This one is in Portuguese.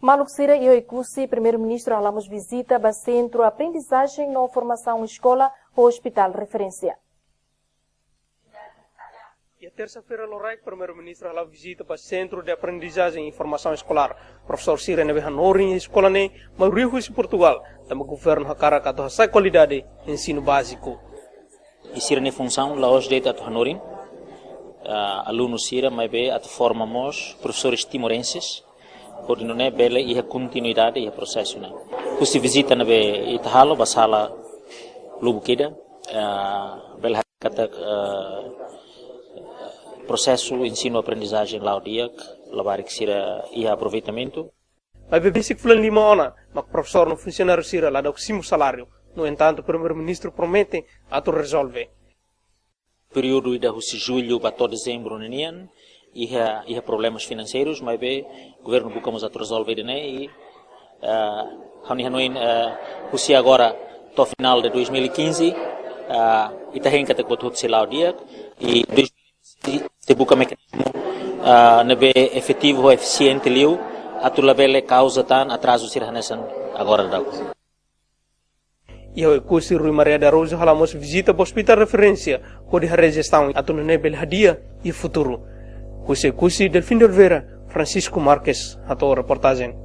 Maluxira e Oikusi, primeiro-ministro, alamos visita ao Centro de Aprendizagem na Formação Escola ou Hospital Referência. E a terça-feira, Lorai, primeiro-ministro, ela visita para o Centro de Aprendizagem e Formação Escolar. Professor Cira Nebehanori, escola nem, mas Rio de Portugal, também o governo Hakara que a qualidade de ensino básico. E Cira nem função, lá hoje deita a Hanori, alunos Cira, mas bem, a formamos professores timorenses, coordenando bela e a continuidade e o processo, né. Custi visita na be Itahalo, basala Lubukida, bela kata processo ensino-aprendizagem lá o dia, lavar que Cira e aproveitamento. Mas bem, se for lima ona, mas o professor não funcionário Cira lá dá o cimo salário. No entanto, o primeiro-ministro promete a tu resolver. Período de julho para dezembro, né? E há problemas financeiros, mas bem, o governo buscamos a resolver, né? E se agora até o final de 2015, e também que te lá o dia e 2015 te busca mecanismo na bem efetivo ou eficiente liu a tu labele causa tan atraso sirhanesan agora da. E o curso Rui Maria da Rosa halamos visita para o Hospital Referência, onde a gestão a tu nebel hadia e futuro. Curso Delfim de Oliveira, Francisco Marques, a tua reportagem.